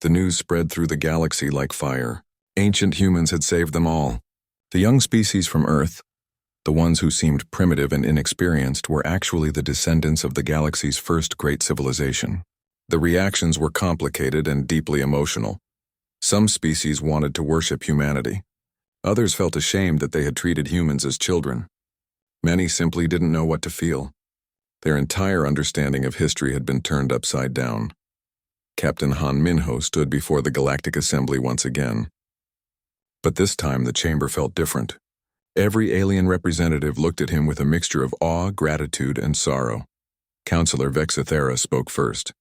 The news spread through the galaxy like fire. Ancient humans had saved them all. The young species from Earth, the ones who seemed primitive and inexperienced, were actually the descendants of the galaxy's first great civilization. The reactions were complicated and deeply emotional. Some species wanted to worship humanity. Others felt ashamed that they had treated humans as children. Many simply didn't know what to feel. Their entire understanding of history had been turned upside down. Captain Han Minho stood before the Galactic Assembly once again. But this time the chamber felt different. Every alien representative looked at him with a mixture of awe, gratitude, and sorrow. Counselor Vexithera spoke first.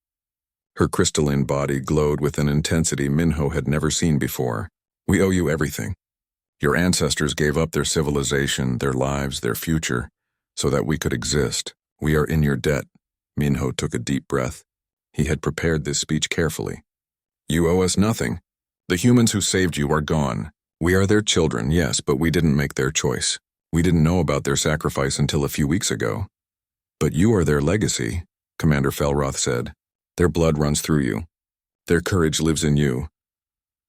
Her crystalline body glowed with an intensity Minho had never seen before. "We owe you everything. Your ancestors gave up their civilization, their lives, their future, so that we could exist. We are in your debt." Minho took a deep breath. He had prepared this speech carefully. "You owe us nothing. The humans who saved you are gone. We are their children, yes, but we didn't make their choice. We didn't know about their sacrifice until a few weeks ago. But you are their legacy," Commander Felroth said. "Their blood runs through you. Their courage lives in you."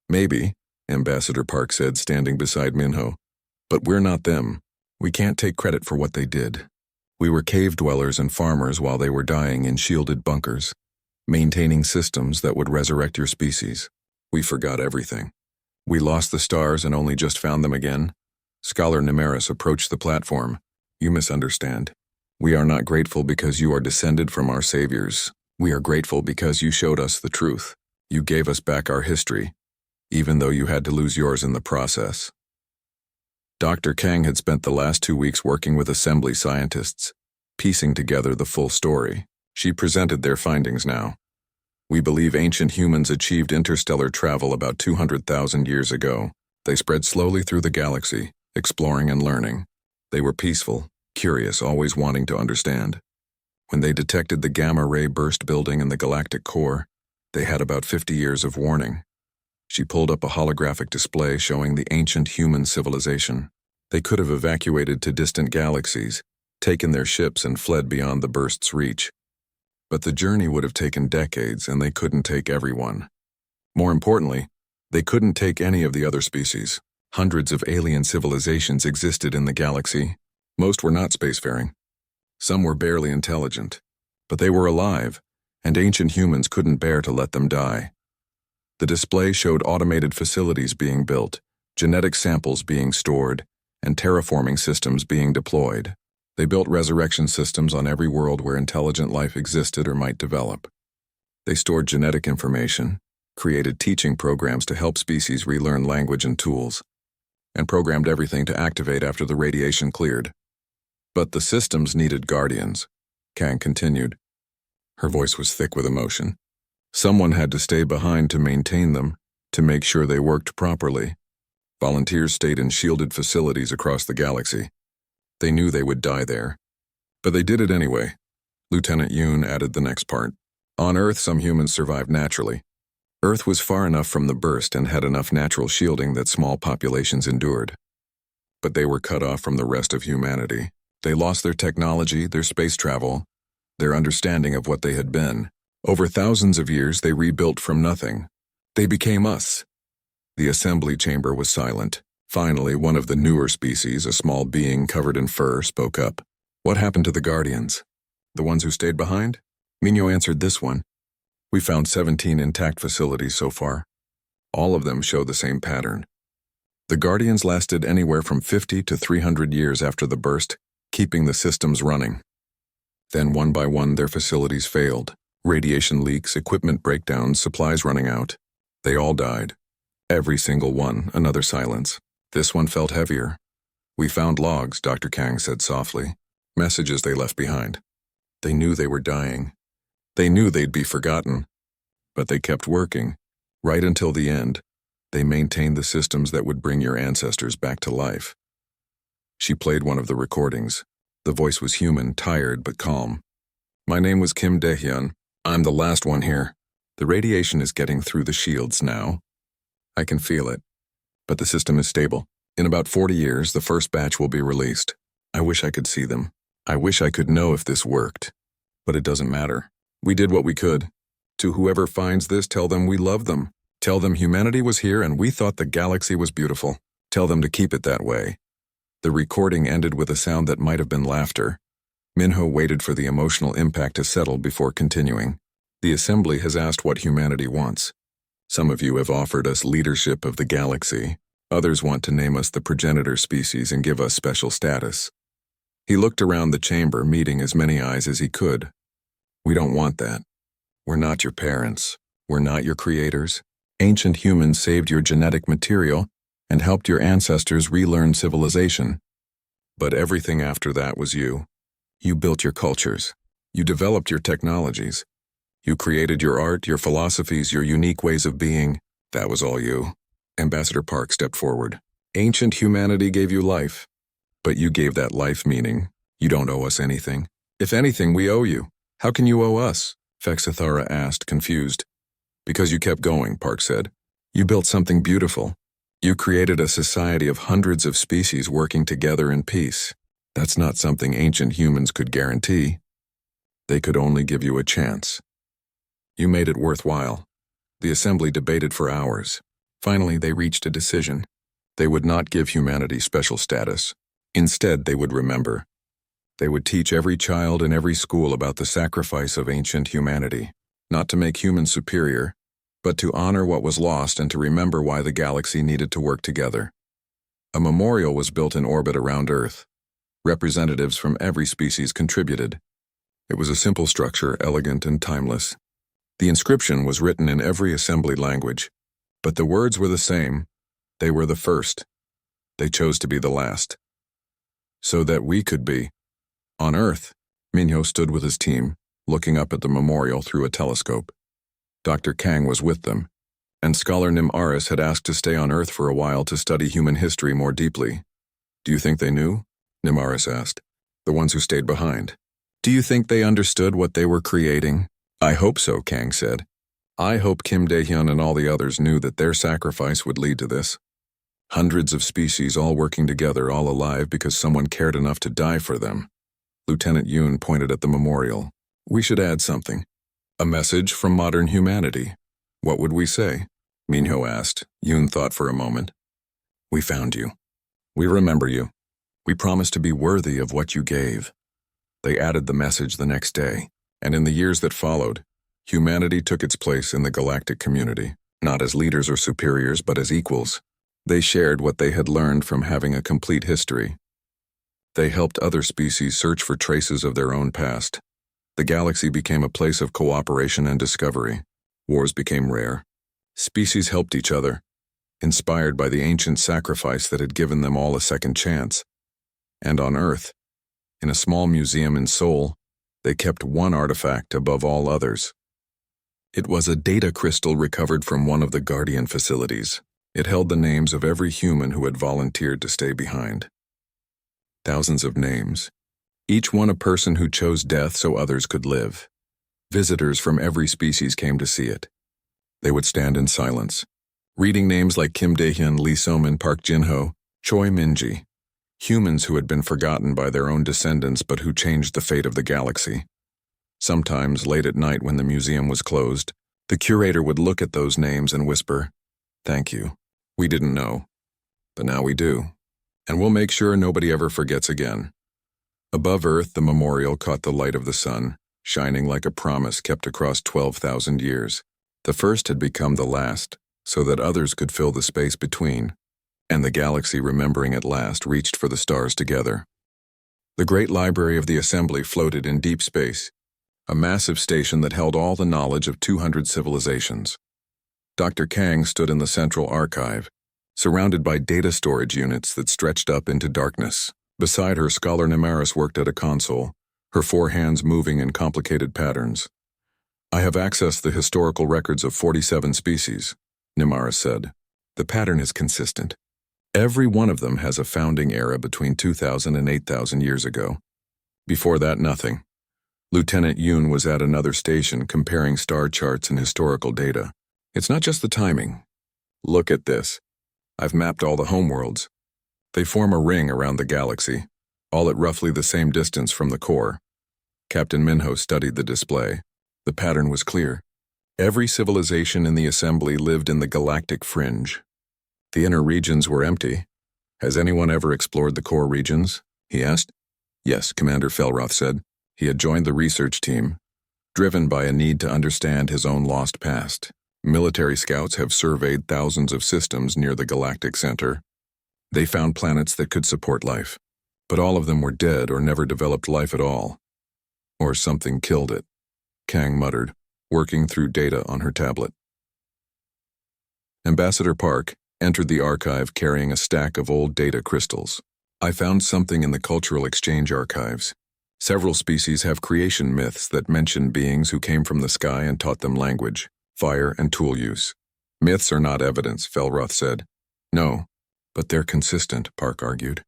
"Maybe," Ambassador Park said, standing beside Minho. "But we're not them. We can't take credit for what they did. We were cave dwellers and farmers while they were dying in shielded bunkers, maintaining systems that would resurrect your species. We forgot everything. We lost the stars and only just found them again." Scholar Nemeris approached the platform. "You misunderstand. We are not grateful because you are descended from our saviors. We are grateful because you showed us the truth. You gave us back our history, even though you had to lose yours in the process." Dr. Kang had spent the last 2 weeks working with assembly scientists, piecing together the full story. She presented their findings now. "We believe ancient humans achieved interstellar travel about 200,000 years ago. They spread slowly through the galaxy, exploring and learning. They were peaceful, curious, always wanting to understand. When they detected the gamma-ray burst building in the galactic core, they had about 50 years of warning." She pulled up a holographic display showing the ancient human civilization. They could have evacuated to distant galaxies, taken their ships and fled beyond the burst's reach. But the journey would have taken decades, and they couldn't take everyone. More importantly, they couldn't take any of the other species. Hundreds of alien civilizations existed in the galaxy. Most were not spacefaring. Some were barely intelligent. But they were alive, and ancient humans couldn't bear to let them die. The display showed automated facilities being built, genetic samples being stored, and terraforming systems being deployed. They built resurrection systems on every world where intelligent life existed or might develop. They stored genetic information, created teaching programs to help species relearn language and tools, and programmed everything to activate after the radiation cleared. But the systems needed guardians, Kang continued. Her voice was thick with emotion. Someone had to stay behind to maintain them, to make sure they worked properly. Volunteers stayed in shielded facilities across the galaxy. They knew they would die there. But they did it anyway. Lieutenant Yoon added the next part. On Earth, some humans survived naturally. Earth was far enough from the burst and had enough natural shielding that small populations endured. But they were cut off from the rest of humanity. They lost their technology, their space travel, their understanding of what they had been. Over thousands of years, they rebuilt from nothing. They became us. The assembly chamber was silent. Finally, one of the newer species, a small being covered in fur, spoke up. What happened to the Guardians? The ones who stayed behind? Minho answered this one. We found 17 intact facilities so far. All of them show the same pattern. The Guardians lasted anywhere from 50 to 300 years after the burst, keeping the systems running. Then one by one their facilities failed. Radiation leaks, equipment breakdowns, supplies running out. They all died. Every single one. Another silence. This one felt heavier. We found logs, Dr. Kang said softly. Messages they left behind. They knew they were dying. They knew they'd be forgotten. But they kept working. Right until the end, they maintained the systems that would bring your ancestors back to life. She played one of the recordings. The voice was human, tired but calm. My name was Kim Dae-hyun. I'm the last one here. The radiation is getting through the shields now. I can feel it. But the system is stable. In about 40 years, the first batch will be released. I wish I could see them. I wish I could know if this worked. But it doesn't matter. We did what we could. To whoever finds this, tell them we love them. Tell them humanity was here and we thought the galaxy was beautiful. Tell them to keep it that way." The recording ended with a sound that might have been laughter. Minho waited for the emotional impact to settle before continuing. "The Assembly has asked what humanity wants. Some of you have offered us leadership of the galaxy. Others want to name us the progenitor species and give us special status." He looked around the chamber, meeting as many eyes as he could. "We don't want that. We're not your parents. We're not your creators. Ancient humans saved your genetic material and helped your ancestors relearn civilization. But everything after that was you. You built your cultures. You developed your technologies. You created your art, your philosophies, your unique ways of being. That was all you." Ambassador Park stepped forward. "Ancient humanity gave you life. But you gave that life meaning. You don't owe us anything. If anything, we owe you. How can you owe us?" Fexithara asked, confused. "Because you kept going," Park said. "You built something beautiful. You created a society of hundreds of species working together in peace. That's not something ancient humans could guarantee. They could only give you a chance. You made it worthwhile." The Assembly debated for hours. Finally, they reached a decision. They would not give humanity special status. Instead, they would remember. They would teach every child in every school about the sacrifice of ancient humanity, not to make humans superior, but to honor what was lost and to remember why the galaxy needed to work together. A memorial was built in orbit around Earth. Representatives from every species contributed. It was a simple structure, elegant and timeless. The inscription was written in every assembly language, but the words were the same. They were the first. They chose to be the last. So that we could be. On Earth, Minho stood with his team, looking up at the memorial through a telescope. Dr. Kang was with them, and Scholar Nim Aris had asked to stay on Earth for a while to study human history more deeply. "Do you think they knew?" Nim Aris asked. "The ones who stayed behind. Do you think they understood what they were creating?" "I hope so," Kang said. "I hope Kim Dae-hyun and all the others knew that their sacrifice would lead to this. Hundreds of species all working together, all alive because someone cared enough to die for them." Lieutenant Yoon pointed at the memorial. "We should add something. A message from modern humanity. What would we say?" Minho asked. Yoon thought for a moment. "We found you. We remember you. We promise to be worthy of what you gave." They added the message the next day, and in the years that followed, humanity took its place in the galactic community, not as leaders or superiors, but as equals. They shared what they had learned from having a complete history. They helped other species search for traces of their own past. The galaxy became a place of cooperation and discovery. Wars became rare. Species helped each other, inspired by the ancient sacrifice that had given them all a second chance. And on Earth, in a small museum in Seoul, they kept one artifact above all others. It was a data crystal recovered from one of the Guardian facilities. It held the names of every human who had volunteered to stay behind. Thousands of names, each one a person who chose death so others could live. Visitors from every species came to see it. They would stand in silence, reading names like Kim Dae-hyun, Lee So-min, Park Jin-ho, Choi Min-ji, humans who had been forgotten by their own descendants but who changed the fate of the galaxy. Sometimes, late at night when the museum was closed, the curator would look at those names and whisper, "Thank you. We didn't know. But now we do. And we'll make sure nobody ever forgets again." Above Earth, the memorial caught the light of the sun, shining like a promise kept across 12,000 years. The first had become the last, so that others could fill the space between, and the galaxy, remembering at last, reached for the stars together. The great library of the Assembly floated in deep space, a massive station that held all the knowledge of 200 civilizations. Dr. Kang stood in the central archive, surrounded by data storage units that stretched up into darkness. Beside her, Scholar Nemaris worked at a console, her 4 hands moving in complicated patterns. "I have accessed the historical records of 47 species," Nemaris said. "The pattern is consistent. Every one of them has a founding era between 2,000 and 8,000 years ago. Before that, nothing." Lieutenant Yoon was at another station comparing star charts and historical data. "It's not just the timing. Look at this. I've mapped all the homeworlds. They form a ring around the galaxy, all at roughly the same distance from the core." Captain Minho studied the display. The pattern was clear. Every civilization in the assembly lived in the galactic fringe. The inner regions were empty. Has anyone ever explored the core regions? He asked. Yes, Commander Felroth said. He had joined the research team, driven by a need to understand his own lost past. Military scouts have surveyed thousands of systems near the galactic center. They found planets that could support life, but all of them were dead or never developed life at all. Or something killed it, Kang muttered, working through data on her tablet. Ambassador Park entered the archive carrying a stack of old data crystals. I found something in the Cultural Exchange archives. Several species have creation myths that mention beings who came from the sky and taught them language, fire, and tool use. Myths are not evidence, Felroth said. No, but they're consistent, Park argued.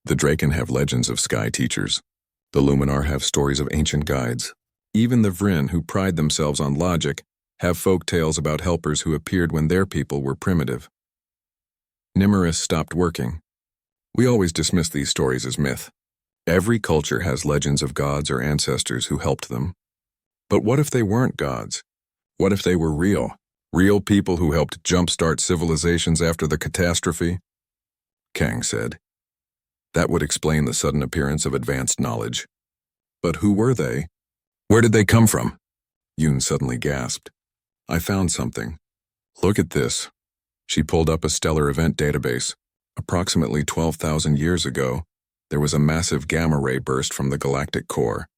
The Draken have legends of sky teachers. The Luminar have stories of ancient guides. Even the Vryn, who pride themselves on logic, have folk tales about helpers who appeared when their people were primitive. Nimerus stopped working. We always dismiss these stories as myth. Every culture has legends of gods or ancestors who helped them. But what if they weren't gods? What if they were real? Real people who helped jumpstart civilizations after the catastrophe? Kang said. That would explain the sudden appearance of advanced knowledge. But who were they? Where did they come from? Yoon suddenly gasped. I found something. Look at this. She pulled up a stellar event database. Approximately 12,000 years ago, there was a massive gamma-ray burst from the galactic core.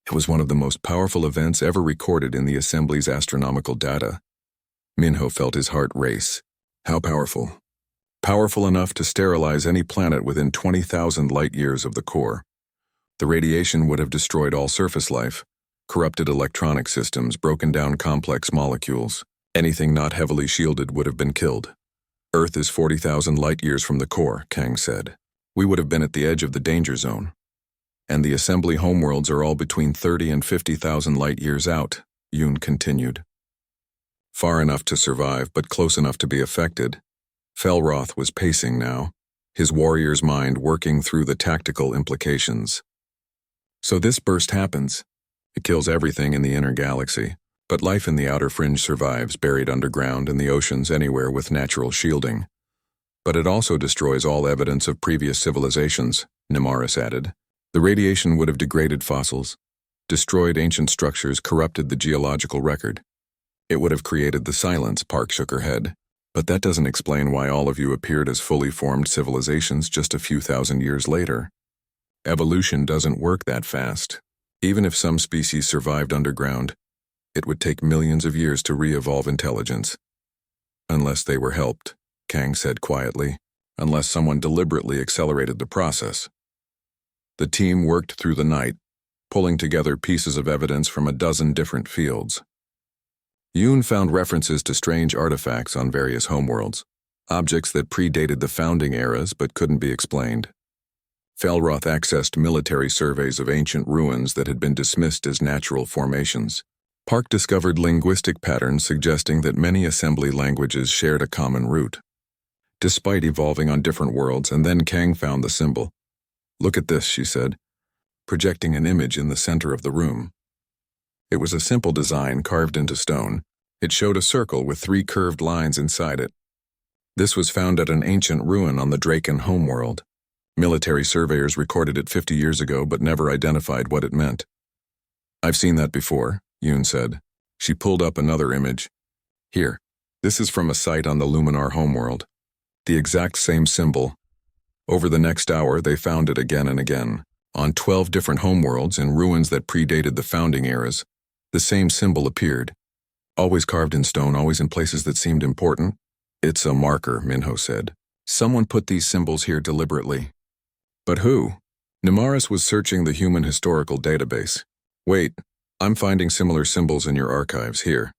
It was one of the most powerful events ever recorded in the Assembly's astronomical data. Minho felt his heart race. How powerful? Powerful enough to sterilize any planet within 20,000 light-years of the core. The radiation would have destroyed all surface life, corrupted electronic systems, broken down complex molecules. Anything not heavily shielded would have been killed. Earth is 40,000 light-years from the core, Kang said. We would have been at the edge of the danger zone. And the assembly homeworlds are all between 30 and 50,000 light-years out, Yoon continued. Far enough to survive, but close enough to be affected. Felroth was pacing now, his warrior's mind working through the tactical implications. So this burst happens. It kills everything in the inner galaxy, but life in the outer fringe survives, buried underground in the oceans anywhere with natural shielding. But it also destroys all evidence of previous civilizations, Nimerus added. The radiation would have degraded fossils, destroyed ancient structures, corrupted the geological record. It would have created the silence, Park shook her head. But that doesn't explain why all of you appeared as fully formed civilizations just a few thousand years later. Evolution doesn't work that fast. Even if some species survived underground, it would take millions of years to re-evolve intelligence. Unless they were helped, Kang said quietly, unless someone deliberately accelerated the process. The team worked through the night, pulling together pieces of evidence from a dozen different fields. Yoon found references to strange artifacts on various homeworlds, objects that predated the founding eras but couldn't be explained. Felroth accessed military surveys of ancient ruins that had been dismissed as natural formations. Park discovered linguistic patterns suggesting that many assembly languages shared a common root, despite evolving on different worlds, and then Kang found the symbol. Look at this, she said, projecting an image in the center of the room. It was a simple design carved into stone. It showed a circle with 3 curved lines inside it. This was found at an ancient ruin on the Draken homeworld. Military surveyors recorded it 50 years ago but never identified what it meant. I've seen that before, Yoon said. She pulled up another image. Here, this is from a site on the Luminar homeworld. The exact same symbol. Over the next hour, they found it again and again. On 12 different homeworlds in ruins that predated the founding eras, the same symbol appeared. Always carved in stone, always in places that seemed important. It's a marker, Minho said. Someone put these symbols here deliberately. But who? Nimerus was searching the human historical database. Wait, I'm finding similar symbols in your archives here.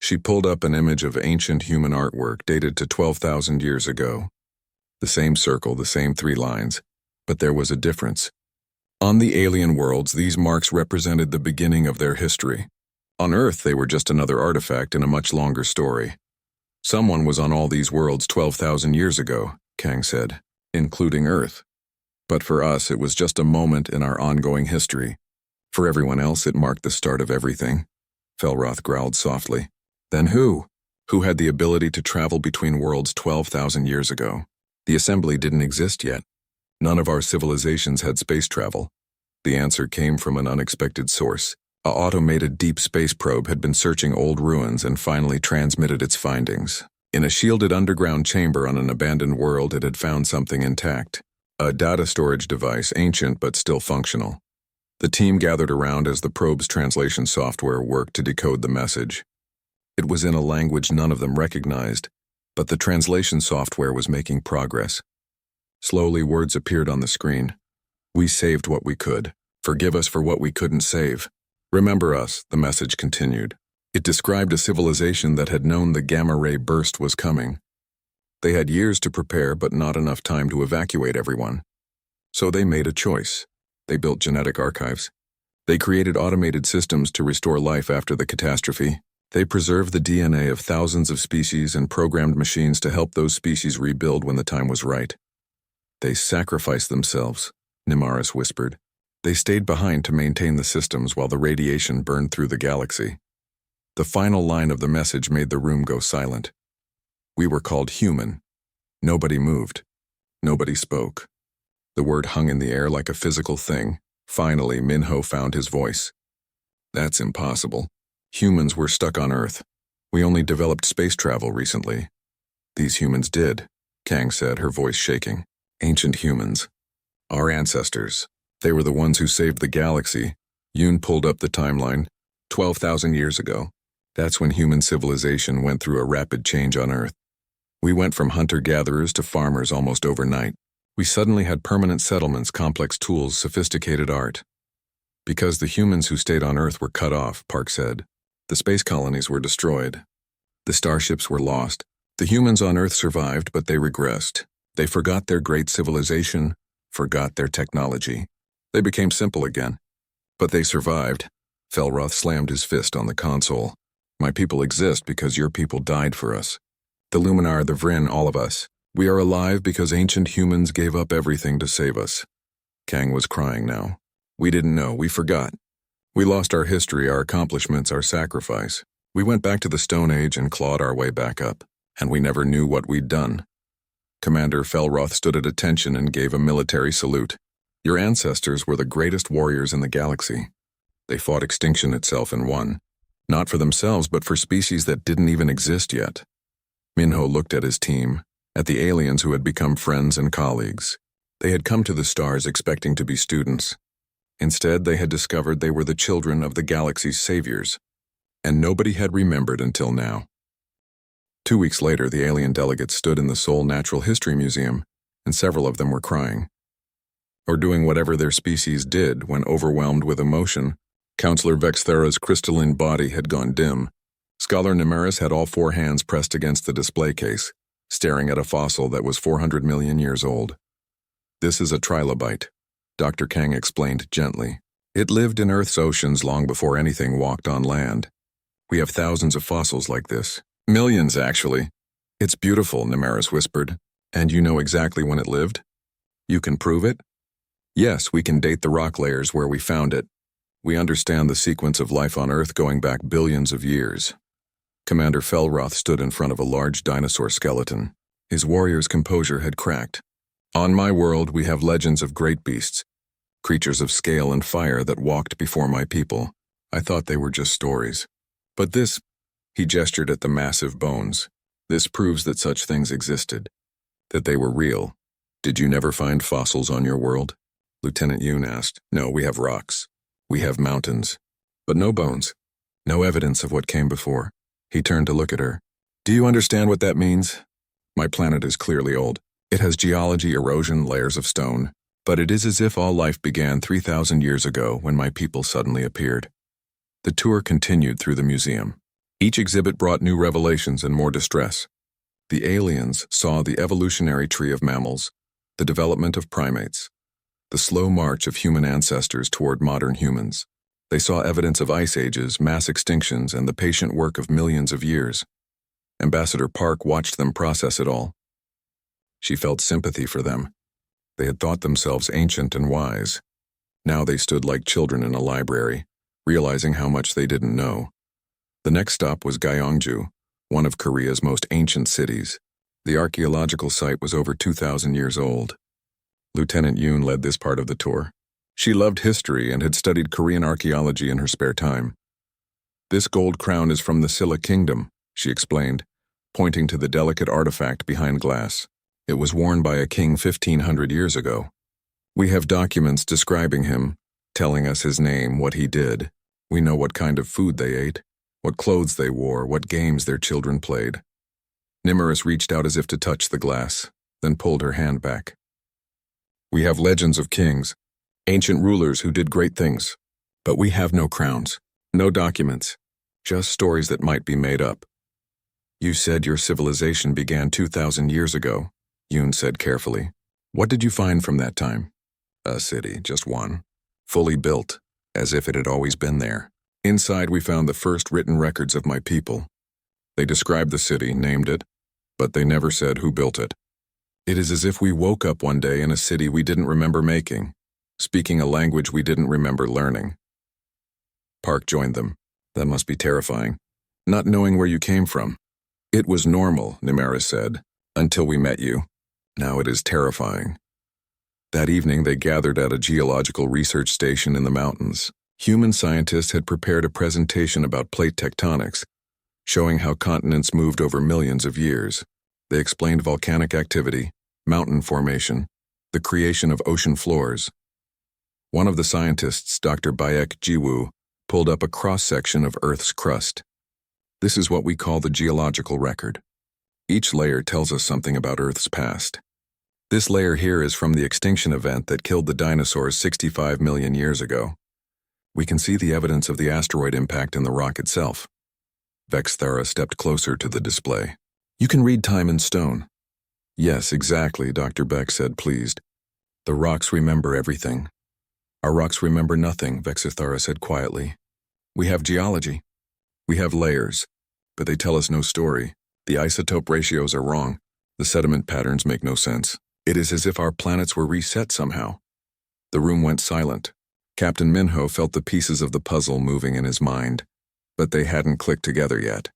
She pulled up an image of ancient human artwork dated to 12,000 years ago. The same circle, the same 3 lines, but there was a difference. On the alien worlds, these marks represented the beginning of their history. On Earth, they were just another artifact in a much longer story. Someone was on all these worlds 12,000 years ago, Kang said, including Earth. But for us, it was just a moment in our ongoing history. For everyone else, it marked the start of everything. Felroth growled softly. Then who? Who had the ability to travel between worlds 12,000 years ago? The assembly didn't exist yet. None of our civilizations had space travel. The answer came from an unexpected source. An automated deep space probe had been searching old ruins and finally transmitted its findings. In a shielded underground chamber on an abandoned world, it had found something intact. A data storage device, ancient but still functional. The team gathered around as the probe's translation software worked to decode the message. It was in a language none of them recognized, but the translation software was making progress. Slowly, words appeared on the screen. We saved what we could. Forgive us for what we couldn't save. Remember us, the message continued. It described a civilization that had known the gamma-ray burst was coming. They had years to prepare, but not enough time to evacuate everyone. So they made a choice. They built genetic archives. They created automated systems to restore life after the catastrophe. They preserved the DNA of thousands of species and programmed machines to help those species rebuild when the time was right. They sacrificed themselves, Nimaris whispered. They stayed behind to maintain the systems while the radiation burned through the galaxy. The final line of the message made the room go silent. We were called human. Nobody moved. Nobody spoke. The word hung in the air like a physical thing. Finally, Minho found his voice. That's impossible. Humans were stuck on Earth. We only developed space travel recently. These humans did, Kang said, her voice shaking. Ancient humans. Our ancestors. They were the ones who saved the galaxy. Yoon pulled up the timeline. 12,000 years ago. That's when human civilization went through a rapid change on Earth. We went from hunter-gatherers to farmers almost overnight. We suddenly had permanent settlements, complex tools, sophisticated art. Because the humans who stayed on Earth were cut off, Park said. The space colonies were destroyed. The starships were lost. The humans on Earth survived, but they regressed. They forgot their great civilization, forgot their technology. They became simple again. But they survived. Felroth slammed his fist on the console. My people exist because your people died for us. The Luminar, the Vryn, all of us. We are alive because ancient humans gave up everything to save us. Kang was crying now. We didn't know, we forgot. We lost our history, our accomplishments, our sacrifice. We went back to the Stone Age and clawed our way back up, and we never knew what we'd done. Commander Felroth stood at attention and gave a military salute. Your ancestors were the greatest warriors in the galaxy. They fought extinction itself and won. Not for themselves, but for species that didn't even exist yet. Minho looked at his team, at the aliens who had become friends and colleagues. They had come to the stars expecting to be students. Instead, they had discovered they were the children of the galaxy's saviors, and nobody had remembered until now. 2 weeks later, the alien delegates stood in the Seoul Natural History Museum, and several of them were crying. Or doing whatever their species did when overwhelmed with emotion. Counselor Vexthera's crystalline body had gone dim. Scholar Nimaris had all 4 hands pressed against the display case, staring at a fossil that was 400 million years old. This is a trilobite, Dr. Kang explained gently. It lived in Earth's oceans long before anything walked on land. We have thousands of fossils like this. Millions, actually. It's beautiful, Nimaris whispered. And you know exactly when it lived? You can prove it? Yes, we can date the rock layers where we found it. We understand the sequence of life on Earth going back billions of years. Commander Felroth stood in front of a large dinosaur skeleton. His warrior's composure had cracked. On my world, we have legends of great beasts, creatures of scale and fire that walked before my people. I thought they were just stories. But this, he gestured at the massive bones, this proves that such things existed, that they were real. Did you never find fossils on your world? Lieutenant Yoon asked. No, we have rocks. We have mountains. But no bones. No evidence of what came before. He turned to look at her. Do you understand what that means? My planet is clearly old. It has geology, erosion, layers of stone. But it is as if all life began 3,000 years ago when my people suddenly appeared. The tour continued through the museum. Each exhibit brought new revelations and more distress. The aliens saw the evolutionary tree of mammals, the development of primates, the slow march of human ancestors toward modern humans. They saw evidence of ice ages, mass extinctions, and the patient work of millions of years. Ambassador Park watched them process it all. She felt sympathy for them. They had thought themselves ancient and wise. Now they stood like children in a library, realizing how much they didn't know. The next stop was Gyeongju, one of Korea's most ancient cities. The archaeological site was over 2,000 years old. Lieutenant Yoon led this part of the tour. She loved history and had studied Korean archaeology in her spare time. "This gold crown is from the Silla Kingdom," she explained, pointing to the delicate artifact behind glass. "It was worn by a king 1,500 years ago. We have documents describing him, telling us his name, what he did. We know what kind of food they ate, what clothes they wore, what games their children played." Nimaris reached out as if to touch the glass, then pulled her hand back. "We have legends of kings, ancient rulers who did great things, but we have no crowns, no documents, just stories that might be made up." "You said your civilization began 2,000 years ago," Yoon said carefully. "What did you find from that time?" "A city, just one, fully built, as if it had always been there. Inside we found the first written records of my people. They described the city, named it, but they never said who built it. It is as if we woke up one day in a city we didn't remember making, speaking a language we didn't remember learning." Park joined them. "That must be terrifying, not knowing where you came from." "It was normal," Nimaris said, "until we met you. Now it is terrifying." That evening they gathered at a geological research station in the mountains. Human scientists had prepared a presentation about plate tectonics, showing how continents moved over millions of years. They explained volcanic activity, mountain formation, the creation of ocean floors. One of the scientists, Dr. Baek Jiwoo, pulled up a cross-section of Earth's crust. "This is what we call the geological record. Each layer tells us something about Earth's past. This layer here is from the extinction event that killed the dinosaurs 65 million years ago. We can see the evidence of the asteroid impact in the rock itself." Vexthara stepped closer to the display. "You can read time in stone." "Yes, exactly," Dr. Beck said, pleased. "The rocks remember everything." "Our rocks remember nothing," Vexthara said quietly. "We have geology. We have layers, but they tell us no story. The isotope ratios are wrong. The sediment patterns make no sense. It is as if our planets were reset somehow." The room went silent. Captain Minho felt the pieces of the puzzle moving in his mind, but they hadn't clicked together yet.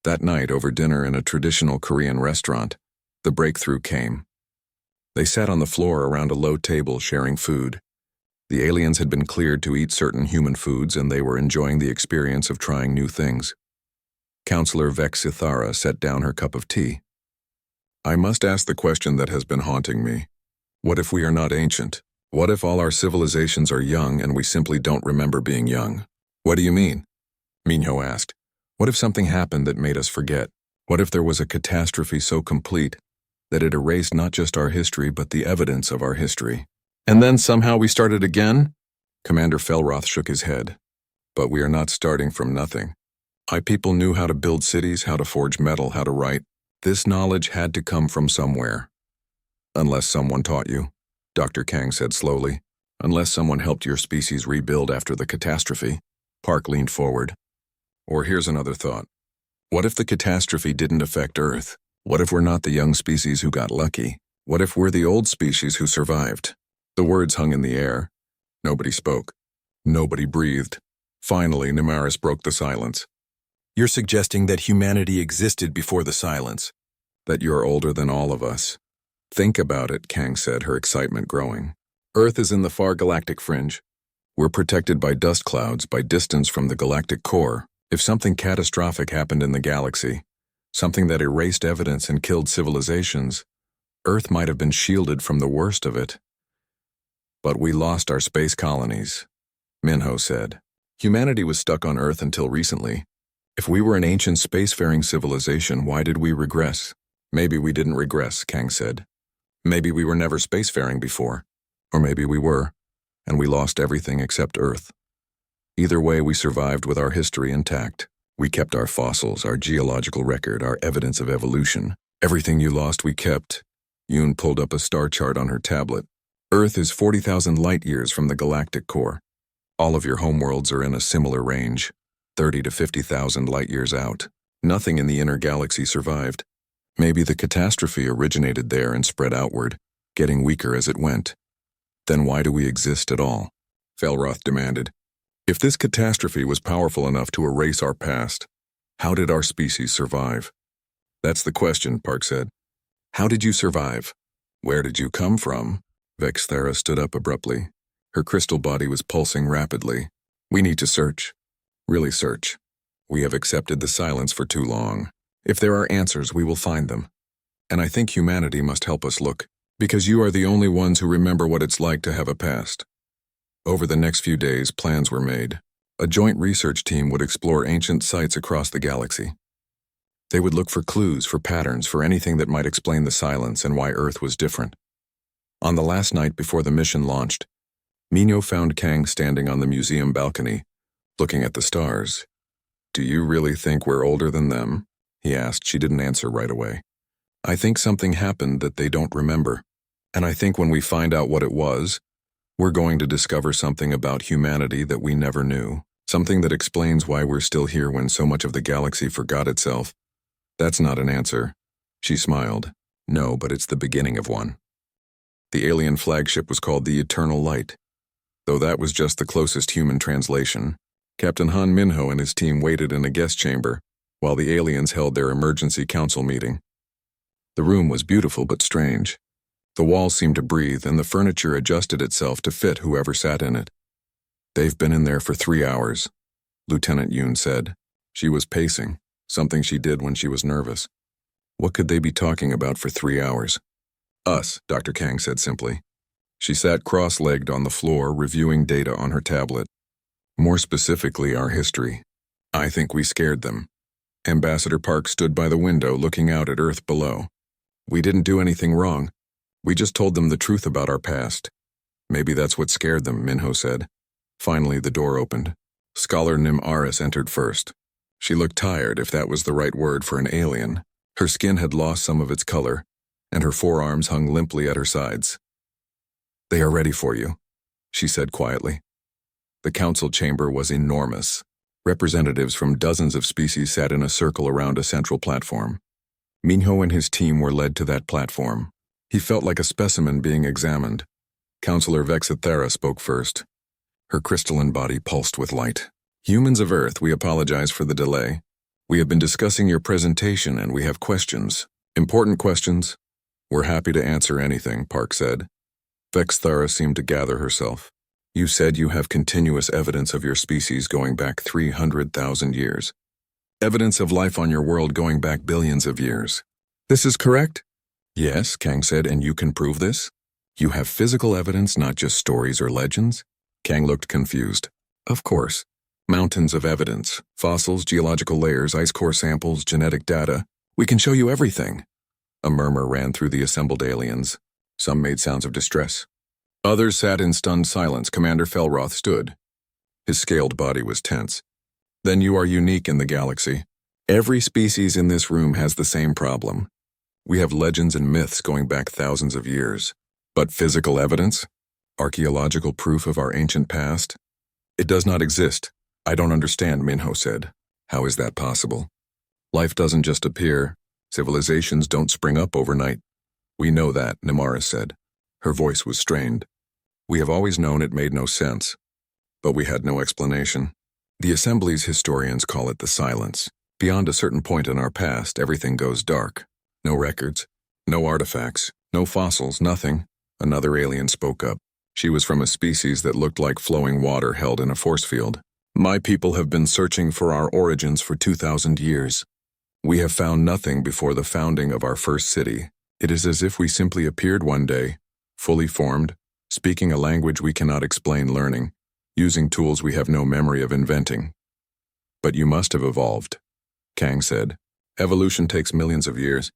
That night, over dinner in a traditional Korean restaurant, the breakthrough came. They sat on the floor around a low table sharing food. The aliens had been cleared to eat certain human foods, and they were enjoying the experience of trying new things. Counselor Vexithara set down her cup of tea. "I must ask the question that has been haunting me. What if we are not ancient? What if all our civilizations are young and we simply don't remember being young?" "What do you mean?" Minho asked. "What if something happened that made us forget? What if there was a catastrophe so complete that it erased not just our history but the evidence of our history? And then somehow we started again?" Commander Felroth shook his head. "But we are not starting from nothing. My people knew how to build cities, how to forge metal, how to write. This knowledge had to come from somewhere." "Unless someone taught you," Dr. Kang said slowly. "Unless someone helped your species rebuild after the catastrophe." Park leaned forward. "Or here's another thought. What if the catastrophe didn't affect Earth? What if we're not the young species who got lucky? What if we're the old species who survived?" The words hung in the air. Nobody spoke. Nobody breathed. Finally, Nimaris broke the silence. "You're suggesting that humanity existed before the silence? That you're older than all of us?" "Think about it," Kang said, her excitement growing. "Earth is in the far galactic fringe. We're protected by dust clouds, by distance from the galactic core. If something catastrophic happened in the galaxy, something that erased evidence and killed civilizations, Earth might have been shielded from the worst of it. But we lost our space colonies," Minho said. "Humanity was stuck on Earth until recently. If we were an ancient spacefaring civilization, why did we regress?" "Maybe we didn't regress," Kang said. "Maybe we were never spacefaring before. Or maybe we were, and we lost everything except Earth. Either way, we survived with our history intact. We kept our fossils, our geological record, our evidence of evolution. Everything you lost, we kept." Yoon pulled up a star chart on her tablet. "Earth is 40,000 light-years from the galactic core. All of your homeworlds are in a similar range, 30 to 50,000 light-years out. Nothing in the inner galaxy survived. Maybe the catastrophe originated there and spread outward, getting weaker as it went. Then why do we exist at all?" Felroth demanded. If this catastrophe was powerful enough to erase our past, how did our species survive? That's the question, Park said. How did you survive? Where did you come from? Vexthera stood up abruptly. Her crystal body was pulsing rapidly. We need to search. Really search. We have accepted the silence for too long. If there are answers, we will find them. And I think humanity must help us look, because you are the only ones who remember what it's like to have a past. Over the next few days, plans were made. A joint research team would explore ancient sites across the galaxy. They would look for clues, for patterns, for anything that might explain the silence and why Earth was different. On the last night before the mission launched, Minho found Kang standing on the museum balcony, looking at the stars. "Do you really think we're older than them?" he asked. She didn't answer right away. "I think something happened that they don't remember. And I think when we find out what it was, we're going to discover something about humanity that we never knew. Something that explains why we're still here when so much of the galaxy forgot itself." "That's not an answer." She smiled. "No, but it's the beginning of one." The alien flagship was called the Eternal Light. Though that was just the closest human translation, Captain Han Minho and his team waited in a guest chamber while the aliens held their emergency council meeting. The room was beautiful but strange. The walls seemed to breathe and the furniture adjusted itself to fit whoever sat in it. "They've been in there for 3 hours," Lieutenant Yoon said. She was pacing, something she did when she was nervous. What could they be talking about for 3 hours? "Us," Dr. Kang said simply. She sat cross-legged on the floor, reviewing data on her tablet. "More specifically, our history. I think we scared them." Ambassador Park stood by the window looking out at Earth below. "We didn't do anything wrong. We just told them the truth about our past." "Maybe that's what scared them," Minho said. Finally, the door opened. Scholar Nim Aris entered first. She looked tired, if that was the right word for an alien. Her skin had lost some of its color, and her forearms hung limply at her sides. "They are ready for you," she said quietly. The council chamber was enormous. Representatives from dozens of species sat in a circle around a central platform. Minho and his team were led to that platform. He felt like a specimen being examined. Counselor Vexithera spoke first. Her crystalline body pulsed with light. "Humans of Earth, we apologize for the delay. We have been discussing your presentation and we have questions. Important questions. We're happy to answer anything," Park said. Vexthara seemed to gather herself. "You said you have continuous evidence of your species going back 300,000 years. Evidence of life on your world going back billions of years." "This is correct?" "Yes," Kang said, "and you can prove this? You have physical evidence, not just stories or legends?" Kang looked confused. "Of course. Mountains of evidence. Fossils, geological layers, ice core samples, genetic data. We can show you everything." A murmur ran through the assembled aliens. Some made sounds of distress. Others sat in stunned silence. Commander Felroth stood. His scaled body was tense. "Then you are unique in the galaxy. Every species in this room has the same problem. We have legends and myths going back thousands of years. But physical evidence? Archaeological proof of our ancient past? It does not exist." "I don't understand," Minho said. "How is that possible? Life doesn't just appear. Civilizations don't spring up overnight." "We know that," Namaris said. Her voice was strained. "We have always known it made no sense, but we had no explanation. The Assembly's historians call it the silence. Beyond a certain point in our past, everything goes dark. No records, no artifacts, no fossils, nothing." Another alien spoke up. She was from a species that looked like flowing water held in a force field. "My people have been searching for our origins for 2,000 years. We have found nothing before the founding of our first city. It is as if we simply appeared one day, fully formed, speaking a language we cannot explain, learning, using tools we have no memory of inventing." "But you must have evolved," Kang said. "Evolution takes millions of years."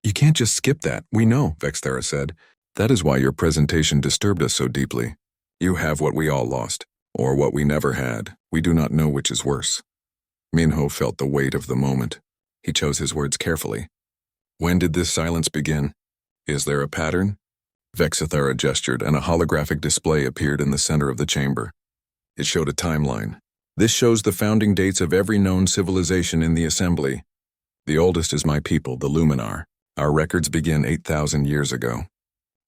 "You can't just skip that, we know," Vexthera said. "That is why your presentation disturbed us so deeply. You have what we all lost, or what we never had. We do not know which is worse." Minho felt the weight of the moment. He chose his words carefully. "When did this silence begin? Is there a pattern?" Vexithera gestured, and a holographic display appeared in the center of the chamber. It showed a timeline. "This shows the founding dates of every known civilization in the Assembly. The oldest is my people, the Luminar. Our records begin 8,000 years ago.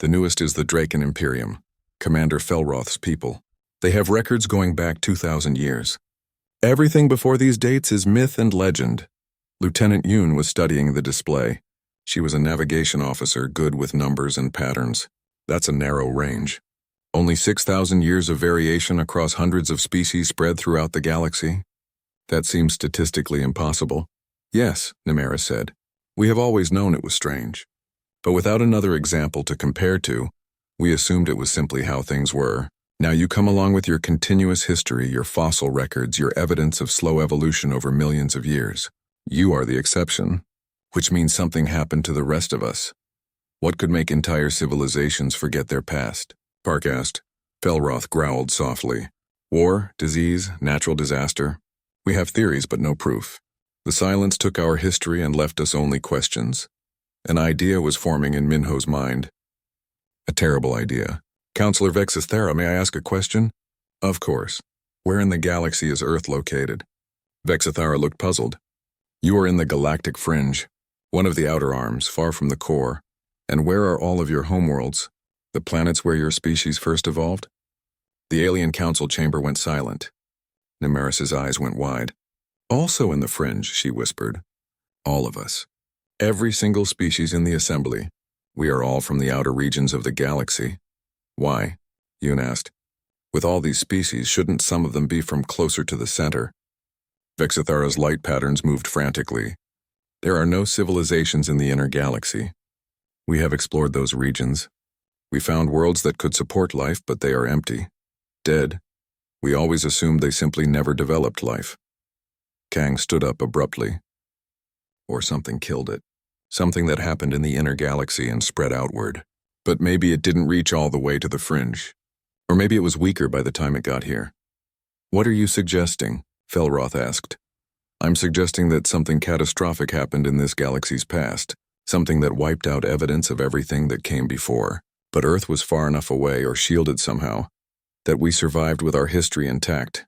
The newest is the Draken Imperium, Commander Felroth's people. They have records going back 2,000 years. Everything before these dates is myth and legend. Lieutenant Yoon was studying the display. She was a navigation officer good with numbers and patterns. That's a narrow range. Only 6,000 years of variation across hundreds of species spread throughout the galaxy? That seems statistically impossible. Yes, Namara said. We have always known it was strange. But without another example to compare to, we assumed it was simply how things were. Now you come along with your continuous history, your fossil records, your evidence of slow evolution over millions of years. You are the exception, which means something happened to the rest of us. What could make entire civilizations forget their past? Park asked. Felroth growled softly. War, disease, natural disaster. We have theories but no proof. The silence took our history and left us only questions. An idea was forming in Minho's mind. A terrible idea. Counselor Vexithera, may I ask a question? Of course. Where in the galaxy is Earth located? Vexithara looked puzzled. You are in the galactic fringe, one of the outer arms, far from the core. And where are all of your homeworlds? The planets where your species first evolved? The alien council chamber went silent. Namaris's eyes went wide. Also in the fringe, she whispered. All of us. Every single species in the assembly. We are all from the outer regions of the galaxy. Why? Yoon asked. With all these species, shouldn't some of them be from closer to the center? Vexithara's light patterns moved frantically. There are no civilizations in the inner galaxy. We have explored those regions. We found worlds that could support life, but they are empty. Dead. We always assumed they simply never developed life. Kang stood up abruptly. Or something killed it. Something that happened in the inner galaxy and spread outward. But maybe it didn't reach all the way to the fringe. Or maybe it was weaker by the time it got here. What are you suggesting? Felroth asked. I'm suggesting that something catastrophic happened in this galaxy's past. Something that wiped out evidence of everything that came before. But Earth was far enough away or shielded somehow that we survived with our history intact.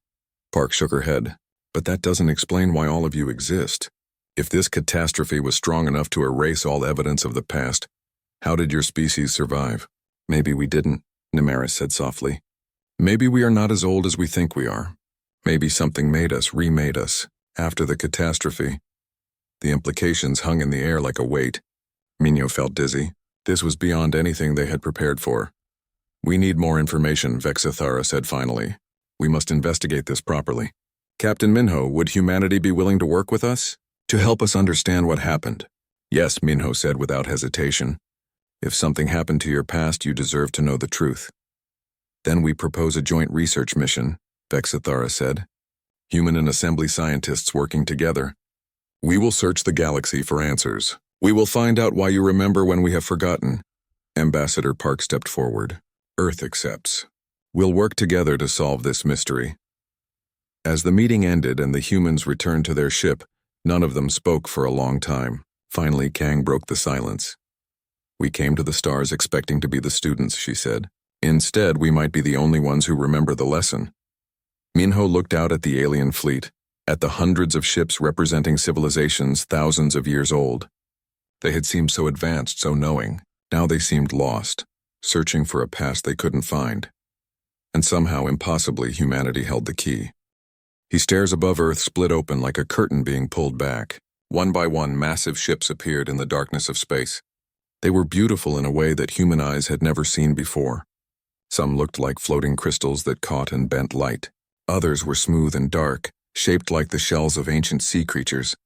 Park shook her head. But that doesn't explain why all of you exist. If this catastrophe was strong enough to erase all evidence of the past, how did your species survive? Maybe we didn't, Namaris said softly. Maybe we are not as old as we think we are. Maybe something made us, remade us, after the catastrophe. The implications hung in the air like a weight. Minho felt dizzy. This was beyond anything they had prepared for. We need more information, Vexithara said finally. We must investigate this properly. Captain Minho, would humanity be willing to work with us? To help us understand what happened? Yes, Minho said without hesitation. If something happened to your past, you deserve to know the truth. Then we propose a joint research mission, Vexithara said. Human and assembly scientists working together. We will search the galaxy for answers. We will find out why you remember when we have forgotten. Ambassador Park stepped forward. Earth accepts. We'll work together to solve this mystery. As the meeting ended and the humans returned to their ship, none of them spoke for a long time. Finally, Kang broke the silence. We came to the stars expecting to be the students, she said. Instead, we might be the only ones who remember the lesson. Minho looked out at the alien fleet, at the hundreds of ships representing civilizations thousands of years old. They had seemed so advanced, so knowing. Now they seemed lost, searching for a past they couldn't find. And somehow, impossibly, humanity held the key. He stares above Earth split open like a curtain being pulled back. One by one, massive ships appeared in the darkness of space. They were beautiful in a way that human eyes had never seen before. Some looked like floating crystals that caught and bent light. Others were smooth and dark, shaped like the shells of ancient sea creatures.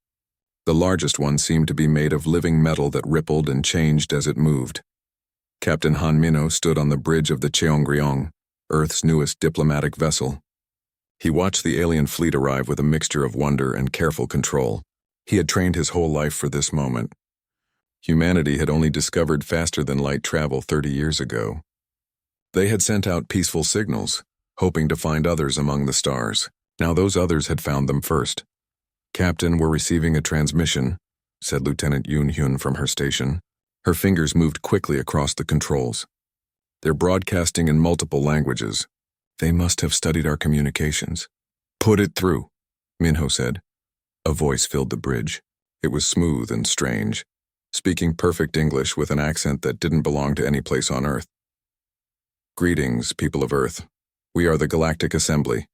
The largest one seemed to be made of living metal that rippled and changed as it moved. Captain Han Minho stood on the bridge of the Cheongryong, Earth's newest diplomatic vessel. He watched the alien fleet arrive with a mixture of wonder and careful control. He had trained his whole life for this moment. Humanity had only discovered faster-than-light travel 30 years ago. They had sent out peaceful signals, hoping to find others among the stars. Now those others had found them first. Captain, we're receiving a transmission, said Lieutenant Yoon Hyun from her station. Her fingers moved quickly across the controls. They're broadcasting in multiple languages. They must have studied our communications. Put it through, Minho said. A voice filled the bridge. It was smooth and strange, speaking perfect English with an accent that didn't belong to any place on Earth. Greetings, people of Earth. We are the Galactic Assembly.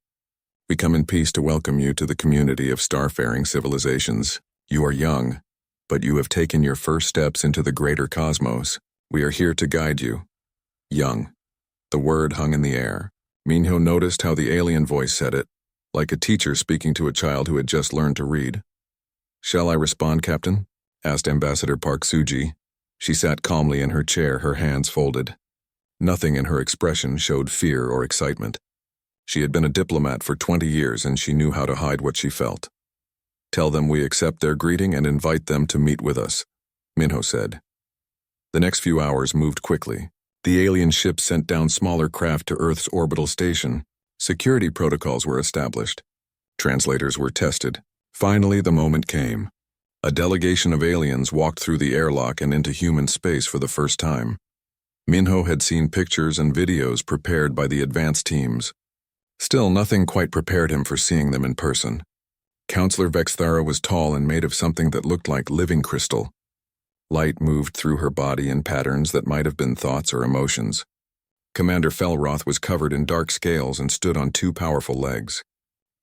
We come in peace to welcome you to the community of starfaring civilizations. You are young, but you have taken your first steps into the greater cosmos. We are here to guide you. Young. The word hung in the air. Minho noticed how the alien voice said it, like a teacher speaking to a child who had just learned to read. "Shall I respond, Captain?" asked Ambassador Park Suji. She sat calmly in her chair, her hands folded. Nothing in her expression showed fear or excitement. She had been a diplomat for 20 years and she knew how to hide what she felt. "Tell them we accept their greeting and invite them to meet with us," Minho said. The next few hours moved quickly. The alien ship sent down smaller craft to Earth's orbital station. Security protocols were established. Translators were tested. Finally, the moment came. A delegation of aliens walked through the airlock and into human space for the first time. Minho had seen pictures and videos prepared by the advanced teams. Still, nothing quite prepared him for seeing them in person. Counselor Vexthara was tall and made of something that looked like living crystal. Light moved through her body in patterns that might have been thoughts or emotions. Commander Felroth was covered in dark scales and stood on two powerful legs.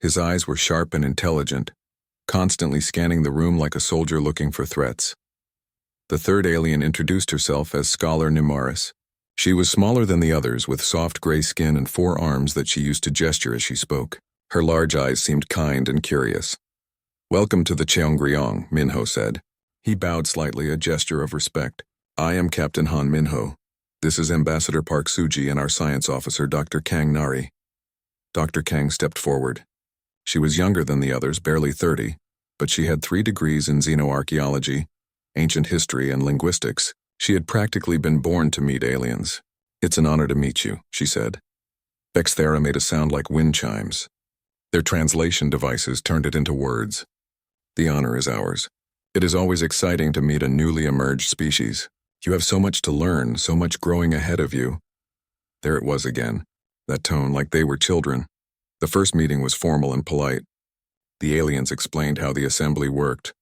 His eyes were sharp and intelligent, constantly scanning the room like a soldier looking for threats. The third alien introduced herself as Scholar Nimaris. She was smaller than the others, with soft gray skin and 4 arms that she used to gesture as she spoke. Her large eyes seemed kind and curious. "Welcome to the Cheongryong," Minho said. He bowed slightly, a gesture of respect. "I am Captain Han Minho. This is Ambassador Park Suji and our science officer, Dr. Kang Nari." Dr. Kang stepped forward. She was younger than the others, barely 30, but she had 3 degrees in xenoarchaeology, ancient history, and linguistics. She had practically been born to meet aliens. "It's an honor to meet you," she said. Vexthara made a sound like wind chimes. Their translation devices turned it into words. "The honor is ours. It is always exciting to meet a newly emerged species. You have so much to learn, so much growing ahead of you." There it was again, that tone like they were children. The first meeting was formal and polite. The aliens explained how the assembly worked.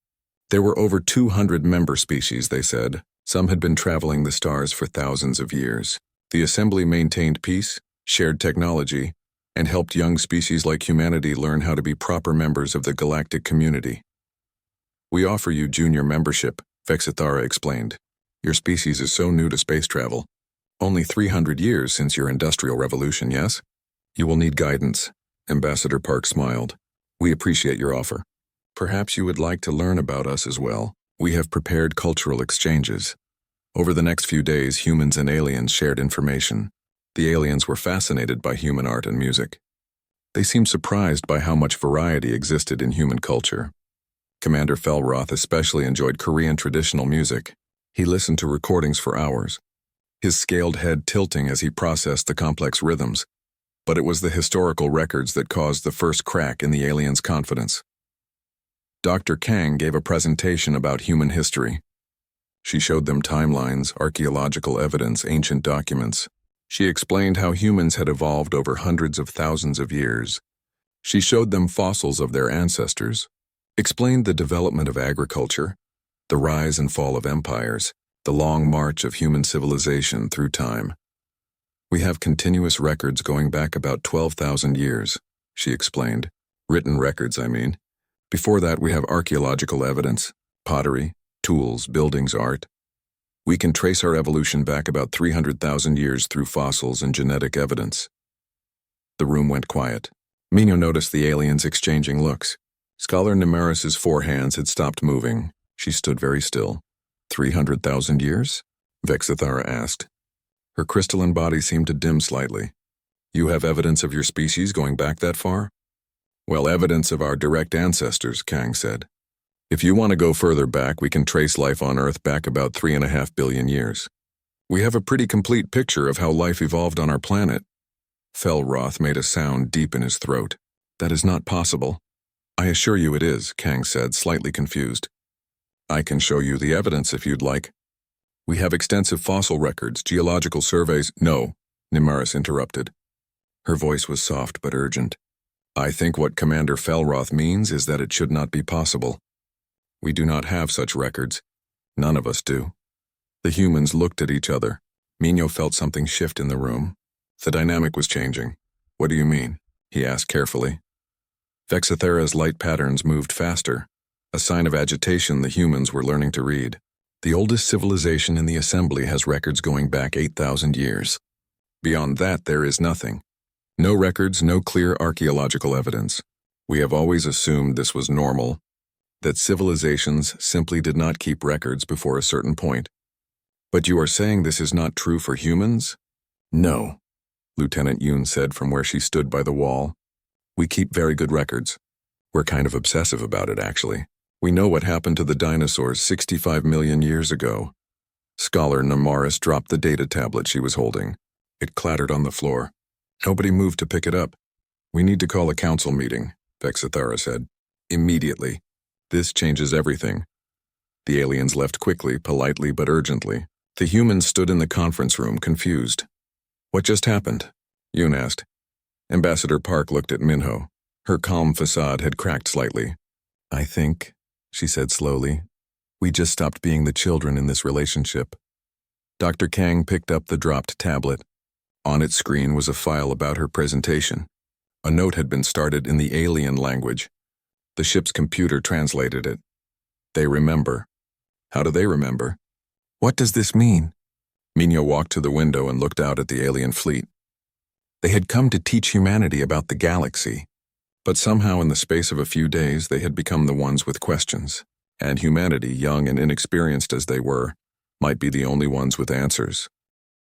There were over 200 member species, they said. Some had been traveling the stars for thousands of years. The assembly maintained peace, shared technology, and helped young species like humanity learn how to be proper members of the galactic community. "We offer you junior membership," Vexithara explained. "Your species is so new to space travel. Only 300 years since your industrial revolution, yes? You will need guidance." Ambassador Park smiled. "We appreciate your offer. Perhaps you would like to learn about us as well. We have prepared cultural exchanges." Over the next few days, humans and aliens shared information. The aliens were fascinated by human art and music. They seemed surprised by how much variety existed in human culture. Commander Felroth especially enjoyed Korean traditional music. He listened to recordings for hours, his scaled head tilting as he processed the complex rhythms. But it was the historical records that caused the first crack in the aliens' confidence. Dr. Kang gave a presentation about human history. She showed them timelines, archaeological evidence, ancient documents. She explained how humans had evolved over hundreds of thousands of years. She showed them fossils of their ancestors, explained the development of agriculture, the rise and fall of empires, the long march of human civilization through time. "We have continuous records going back about 12,000 years, she explained. "Written records, I mean. Before that, we have archaeological evidence, pottery, tools, buildings, art. We can trace our evolution back about 300,000 years through fossils and genetic evidence." The room went quiet. Minho noticed the aliens exchanging looks. Scholar Nimaris's 4 hands had stopped moving. She stood very still. 300,000 years? Vexithara asked. Her crystalline body seemed to dim slightly. "You have evidence of your species going back that far?" "Well, evidence of our direct ancestors," Kang said. "If you want to go further back, we can trace life on Earth back about 3.5 billion years. We have a pretty complete picture of how life evolved on our planet." Felroth made a sound deep in his throat. "That is not possible." "I assure you it is," Kang said, slightly confused. "I can show you the evidence if you'd like. We have extensive fossil records, geological surveys—" "No," Nimaris interrupted. Her voice was soft but urgent. "I think what Commander Felroth means is that it should not be possible. We do not have such records. None of us do." The humans looked at each other. Minho felt something shift in the room. The dynamic was changing. What do you mean? He asked carefully. Vexithera's light patterns moved faster, a sign of agitation the humans were learning to read. The oldest civilization in the assembly has records going back 8,000 years. Beyond that, there is nothing. No records, no clear archaeological evidence. We have always assumed this was normal, that civilizations simply did not keep records before a certain point. But you are saying this is not true for humans? No, Lieutenant Yoon said from where she stood by the wall. We keep very good records. We're kind of obsessive about it, actually. We know what happened to the dinosaurs 65 million years ago. Scholar Namaris dropped the data tablet she was holding. It clattered on the floor. Nobody moved to pick it up. We need to call a council meeting, Vexithera said. Immediately. This changes everything. The aliens left quickly, politely but urgently. The humans stood in the conference room, confused. What just happened? Yoon asked. Ambassador Park looked at Minho. Her calm facade had cracked slightly. I think, she said slowly, we just stopped being the children in this relationship. Dr. Kang picked up the dropped tablet. On its screen was a file about her presentation. A note had been started in the alien language. The ship's computer translated it. They remember. How do they remember? What does this mean? Minho walked to the window and looked out at the alien fleet. They had come to teach humanity about the galaxy. But somehow in the space of a few days they had become the ones with questions, and humanity, young and inexperienced as they were, might be the only ones with answers.